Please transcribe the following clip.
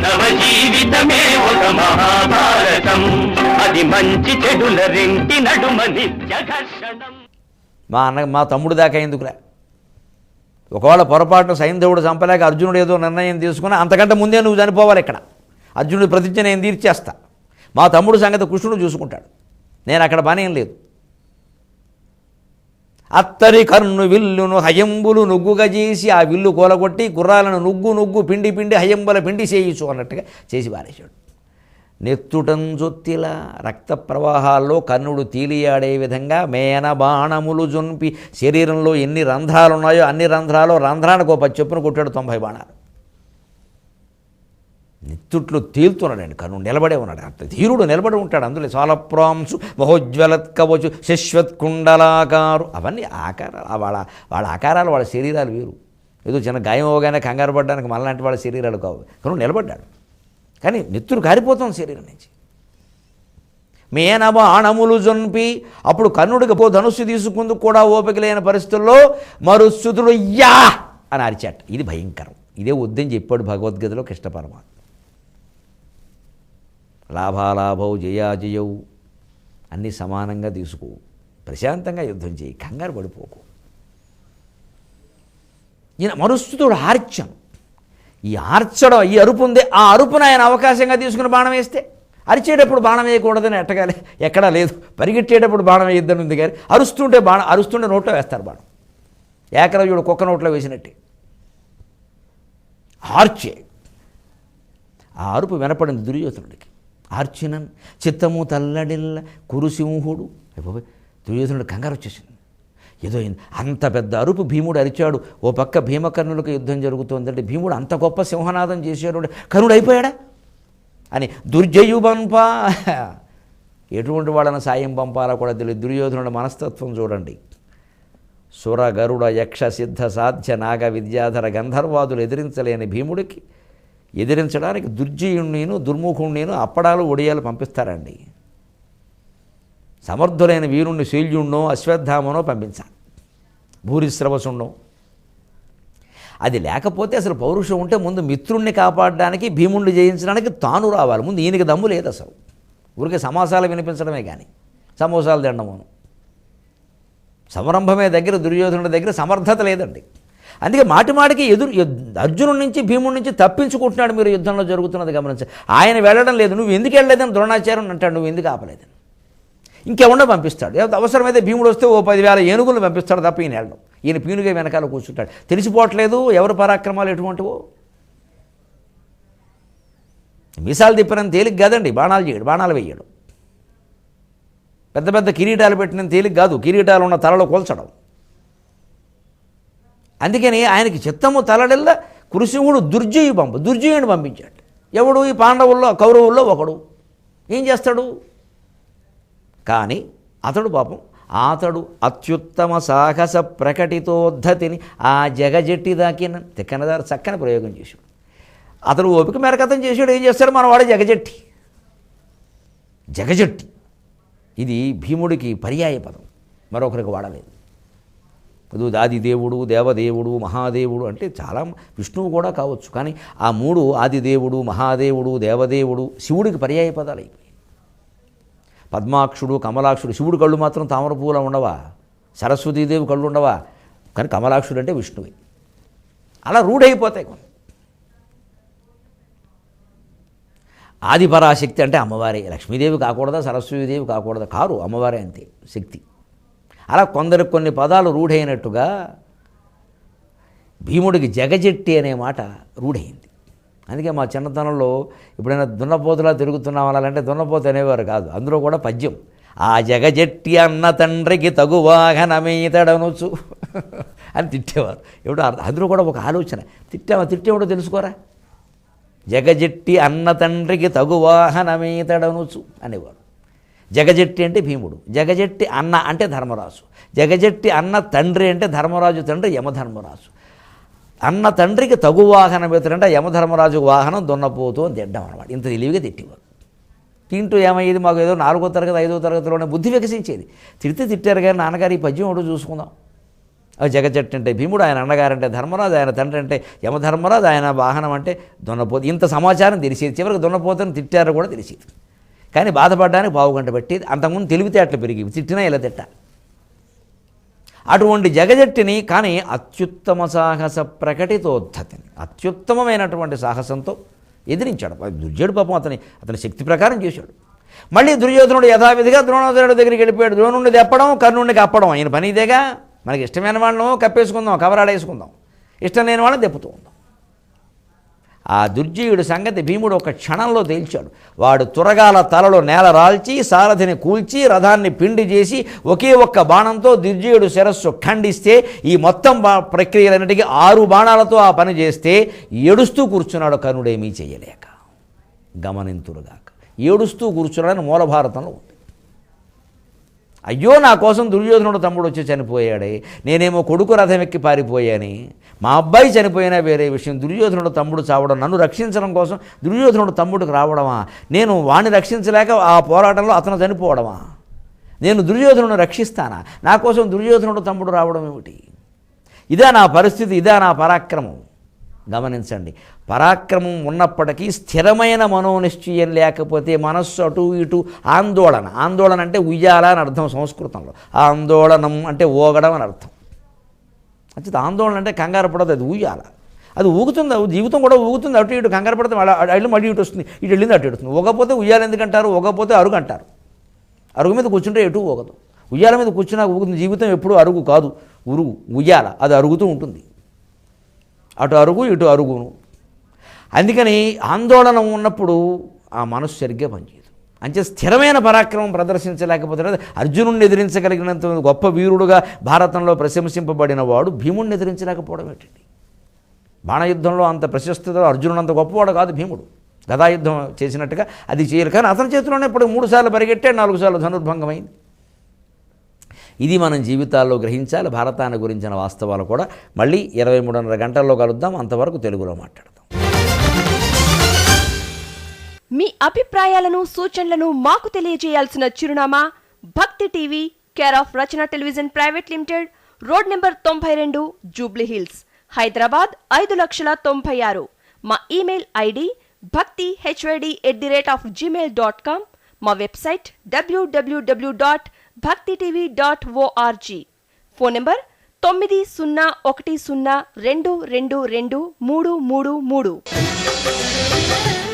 మానవ జీవితమే ఒక మహాభారతం, అది మంచి చెడుల రెంటి నడుమ నిత్య ఘర్షణం. మా తమ్ముడు దాకా ఎందుకురా, ఒకవేళ పొరపాటున సైంధవుడు చంపలేక అర్జునుడు ఏదో నిర్ణయం తీసుకుని అంతకంటే ముందే నువ్వు చనిపోవాలి. ఇక్కడ అర్జునుడి ప్రతిజ్ఞ నేను తీర్చేస్తా, మా తమ్ముడు సంగతి కృష్ణుడు చూసుకుంటాడు, నేను అక్కడ పనేం లేదు. అత్తరి కర్ణు విల్లును హయంబులు నుగ్గుగా చేసి ఆ విల్లు కూలగొట్టి గుర్రాలను నుగ్గు పిండి హయంబుల పిండి చేయించు అన్నట్టుగా చేసి పారేశాడు. నెత్తుటంజొత్తిలా రక్త ప్రవాహాల్లో కర్ణుడు తీలియాడే విధంగా మేన బాణములు జొంపి శరీరంలో ఎన్ని రంధ్రాలున్నాయో అన్ని రంధ్రానికి ఒక 10 చెప్పున కొట్టాడు 90 బాణాలు. నెత్తుట్లు తేలుతున్నాడండి కర్ణుడు, నిలబడే ఉన్నాడు. అంత ధీరుడు నిలబడి ఉంటాడు. అందులో సాలప్రాంసు మహోజ్వలత్ కవచు శశ్వత్ కుండలాకారు, అవన్నీ ఆకారాలు. వాళ్ళ ఆకారాలు, వాళ్ళ శరీరాలు వేరు. ఏదో చిన్న గాయం అవగానే కంగారు పడడానికి మనలాంటి వాళ్ళ శరీరాలు కావు. కర్ణుడు నిలబడ్డాడు, కానీ నెత్తురు కారిపోతుంది శరీరం నుంచి. మేనబాణములు జొంపి అప్పుడు కర్ణుడికి ధనుస్సు తీసుకుందుకు కూడా ఓపిక లేని పరిస్థితుల్లో మరుస్తుతుడు యా అని అరిచాట. ఇది భయంకరం. ఇదే వద్దని చెప్పాడు భగవద్గీతలో కృష్ణ పరమాత్మ. లాభాలాభౌ జయాజయౌ అన్నీ సమానంగా తీసుకో, ప్రశాంతంగా యుద్ధం చేయి, కంగారు పడిపోకు. ఈయన మరుస్తుతుడు ఆర్చం. ఈ ఆర్చడం, ఈ అరుపు ఉంది, ఆ అరుపును ఆయన అవకాశంగా తీసుకుని బాణం వేస్తే, అరిచేటప్పుడు బాణం వేయకూడదని ఎక్కడా లేదు. పరిగెట్టేటప్పుడు బాణం వేయద్దని ఉంది, కానీ అరుస్తుంటే నోట్లో వేస్తారు బాణం. ఏకలవ్యుడు కుక్క నోట్లో వేసినట్టే ఆర్చే. ఆ అరుపు వినపడింది దుర్యోధనుడికి. ఆర్చినన్ చిత్తము తల్లడిల్ల కురుసింహుడు. దుర్యోధనుడు కంగారు వచ్చేసింది. ఏదో అంత పెద్ద అరుపు భీముడు అరిచాడు. ఓ పక్క భీమకర్ణులకు యుద్ధం జరుగుతోందంటే భీముడు అంత గొప్ప సింహనాదం చేశాడు, కర్ణుడు అయిపోయాడా అని దుర్జయు పంపా. ఎటువంటి వాళ్ళని సాయం పంపాలో కూడా తెలియదు. దుర్యోధనుడు మనస్తత్వం చూడండి. సుర గరుడ యక్ష సిద్ధ సాధ్య నాగ విద్యాధర గంధర్వాదులు ఎదిరించలేని భీముడికి ఎదిరించడానికి దుర్జయుణ్ణిను దుర్ముఖుణ్ణిను అప్పడాలు ఒడియాలు పంపిస్తారండి. సమర్థులైన వీరుణ్ణి శైల్యుణ్ణో అశ్వత్థామనో పంపించాలి, భూరిశ్రవసుణ్ణో. అది లేకపోతే అసలు పౌరుషం ఉంటే ముందు మిత్రుణ్ణి కాపాడడానికి భీముణ్ణి జయించడానికి తాను రావాలి. ముందు ఈయనకి దమ్ము లేదు అసలు. ఊరికే సమాసాలు వినిపించడమే కానీ సమోసాలు తినడము సంరంభమే దగ్గర దుర్యోధనుడి దగ్గర సమర్థత లేదండి. అందుకే మాటిమాటికి అర్జునుడి నుంచి భీముడి నుంచి తప్పించుకుంటున్నాడు. మీరు యుద్ధంలో జరుగుతున్నది గమనించాలి. ఆయన వెళ్ళడం లేదు. నువ్వు ఎందుకు వెళ్ళలేదని ద్రోణాచార్యుని అంటాడు, నువ్వు ఎందుకు ఆపలేదని. ఇంకేమన్నా పంపిస్తాడు. అవసరమైతే భీముడు వస్తే ఓ 10,000 ఏనుగులు పంపిస్తాడు తప్ప ఈయన వెళ్ళడం. ఈయన పీనుగా వెనకాల కూర్చుంటాడు. తెలిసిపోవట్లేదు ఎవరు పరాక్రమాలు ఎటువంటివో. మీసాలు తిప్పినంత తేలిక కాదండి బాణాలు వేయడు. పెద్ద పెద్ద కిరీటాలు పెట్టినంత తేలిక కాదు కిరీటాలు ఉన్న తలలో కోల్చడం. అందుకని ఆయనకి చిత్తము తలడెల్లా కురుసింహుడు దుర్జయుని పంపించాడు. ఎవడు ఈ పాండవుల్లో కౌరవుల్లో ఒకడు. ఏం చేస్తాడు? కానీ అతడు పాపం అత్యుత్తమ సాహస ప్రకటితోద్ధతిని ఆ జగజెట్టి దాకిన తిక్కనదారు చక్కని ప్రయోగం చేశాడు. అతడు ఓపిక మేరకథం చేశాడు. ఏం చేస్తాడు మనవాడు? జగజెట్టి. ఇది భీముడికి పర్యాయ పదం, మరొకరికి వాడలేదు. ఆదిదేవుడు, దేవదేవుడు, మహాదేవుడు అంటే చాలా విష్ణువు కూడా కావచ్చు, కానీ ఆ 3 ఆదిదేవుడు, మహాదేవుడు, దేవదేవుడు శివుడికి పర్యాయ పదాలు అయిపోయి. పద్మాక్షుడు, కమలాక్షుడు. శివుడు కళ్ళు మాత్రం తామర పువ్వులా ఉండవా, సరస్వతీదేవి కళ్ళు ఉండవా, కానీ కమలాక్షుడు అంటే విష్ణువే. అలా రూఢైపోతాయి కొన్ని. ఆదిపరాశక్తి అంటే అమ్మవారే. లక్ష్మీదేవి కాకూడదా, సరస్వతీదేవి కాకూడదా? కారు, అమ్మవారే అంతే శక్తి. అలా కొందరికి కొన్ని పదాలు రూఢైనట్టుగా భీముడికి జగజెట్టి అనే మాట రూఢైంది. అందుకే మా చిన్నతనంలో ఎప్పుడైనా దున్నపోతులా తిరుగుతున్నాం అనాలంటే దున్నపోతు అనేవారు కాదు, అందులో కూడా పద్యం. ఆ జగజెట్టి అన్న తండ్రికి తగు వాహనమీతడనుచు అని తిట్టేవారు. ఎప్పుడు అందులో కూడా ఒక ఆలోచన. తిట్టేవాడో తెలుసుకోరా. జగజెట్టి అన్న తండ్రికి తగు వాహనమీతడనుచు అనేవాడు. జగజెట్టి అంటే భీముడు, జగజెట్టి అన్న అంటే ధర్మరాజు, జగజెట్టి అన్న తండ్రి అంటే ధర్మరాజు తండ్రి యమధర్మరాజు. అన్న తండ్రికి తగు వాహనం ఎత్తుడంటే యమధర్మరాజు వాహనం దున్నపోతూ అని తిడ్డం అనమాట. ఇంత తెలివిగా తిట్టేవారు. తింటూ ఏమయ్యేది, మాకు ఏదో 4వ తరగతి 5వ తరగతిలోనే బుద్ధి వికసించేది. తిట్టారు కానీ నాన్నగారు ఈ పద్యం ఒకటి చూసుకుందాం, జగజట్టి అంటే భీముడు, ఆయన అన్నగారంటే ధర్మరాజు, ఆయన తండ్రి అంటే యమధర్మరాజు, ఆయన వాహనం అంటే దున్నపోతు. ఇంత సమాచారం తెలిసేది. చివరికి దున్నపోతని తిట్టారో కూడా తెలిసేది. కానీ బాధపడడానికి పావుగంట పట్టేది. అంతకుముందు తెలివితేటలు పెరిగి తిట్టినా ఇలా తిట్టాలి. అటువంటి జగజట్టిని కానీ అత్యుత్తమ సాహస ప్రకటితోద్ధతిని, అత్యుత్తమమైనటువంటి సాహసంతో ఎదిరించాడు. దుర్యోధనుడు పాపం అతని శక్తి ప్రకారం చేశాడు. మళ్ళీ దుర్యోధనుడు యథావిధిగా ద్రోణాచార్యుడి దగ్గరికి వెళ్ళిపోయాడు. ద్రోణుడిని తెప్పడం, కర్ణుడిని కప్పడం ఆయన పని ఇదేగా. మనకి ఇష్టమైన వాళ్ళను కప్పేసుకుందాం, కవరాడేసుకుందాం, ఇష్టం లేని వాళ్ళని తెప్పుతూ ఉందాం. ఆ దుర్జయుడి సంగతి భీముడు ఒక క్షణంలో తేల్చాడు. వాడు తురగాల తలలో నేల రాల్చి, సారథిని కూల్చి, రథాన్ని పిండి చేసి ఒకే ఒక్క బాణంతో దుర్జయుడు శిరస్సు ఖండిస్తే, ఈ మొత్తం ప్రక్రియలన్నిటికీ 6 బాణాలతో ఆ పని చేస్తే ఏడుస్తూ కూర్చున్నాడు కర్ణుడేమీ చేయలేక. గమనింతురుగాక, ఏడుస్తూ కూర్చున్నాడని మూలభారతంలో ఉంది. అయ్యో నా కోసం దుర్యోధనుడు తమ్ముడు వచ్చి చనిపోయాడే, నేనేమో కొడుకు రథం ఎక్కి పారిపోయాని, మా అబ్బాయి చనిపోయినా వేరే విషయం, దుర్యోధనుడు తమ్ముడు చావడం, నన్ను రక్షించడం కోసం దుర్యోధనుడు తమ్ముడికి రావడమా, నేను వాణ్ణి రక్షించలేక ఆ పోరాటంలో అతను చనిపోవడమా, నేను దుర్యోధనుడు రక్షిస్తానా, నా కోసం దుర్యోధనుడు తమ్ముడు రావడం ఏమిటి? ఇదే నా పరిస్థితి, ఇదే నా పరాక్రమం. గమనించండి, పరాక్రమం ఉన్నప్పటికీ స్థిరమైన మనోనిశ్చయం లేకపోతే మనస్సు అటు ఇటు ఆందోళన. ఆందోళన అంటే ఉయ్యాల అని అర్థం సంస్కృతంలో. ఆందోళనం అంటే ఓగడం అని అర్థం. అంటే ఆందోళన అంటే కంగారు పడదు, అది ఉయ్యాల. అది ఊగుతుంది, జీవితం కూడా ఊగుతుంది. అటు ఇటు కంగారు పడితే అల్లు మళ్ళీ ఇటు వస్తుంది, ఇటు వెళ్ళింది అటు ఎడుతుంది. ఊగపోతే ఉయ్యాల ఎందుకంటారు? ఊగపోతే అరుగు అంటారు. అరుగు మీద కూర్చుంటే ఎటు ఊగదు. ఉయ్యాల మీద కూర్చున్నా ఊగుతుంది. జీవితం ఎప్పుడూ అరుగు కాదు, ఉరుగు, ఉయ్యాల. అది అరుగుతూ ఉంటుంది, అటు అరుగు ఇటు అరుగును. అందుకని ఆందోళన ఉన్నప్పుడు ఆ మనస్సు సరిగ్గా పనిచేయదు. అంటే స్థిరమైన పరాక్రమం ప్రదర్శించలేకపోతే అర్జునుడిని ఎదిరించగలిగినంత గొప్ప వీరుడుగా భారతంలో ప్రశంసింపబడిన వాడు భీముడిని ఎదిరించలేకపోవడం ఏంటండి? బాణయుద్ధంలో అంత ప్రశస్తితో అర్జునుడు అంత గొప్పవాడు కాదు భీముడు. గదాయుద్ధం చేసినట్టుగా అది చేయరు. కానీ అతని చేతిలోనే ఇప్పుడు 3 సార్లు పరిగెట్టాడు, 4 సార్లు ధనుర్భంగమైంది. ఇది మనం జీవితాల్లో గ్రహించాలి. భారతాన్ని గురించిన వాస్తవాలు కూడా మళ్ళీ 23:30 గంటల్లో కలుద్దాం. అంతవరకు తెలుగులో మాట్లాడదాం. మీ అభిప్రాయాలను, సూచనలను మాకు తెలియజేయాల్సిన చిరునామా భక్తి TV, care of Rachana television private limited, road number 92, Jubilee hills, Hyderabad 5,96,000. మా ఇమెయిల్ ఐడి bhaktihyd@gmail.com. మా వెబ్సైట్ www.bhaktitv.org. Phone number 901012223333.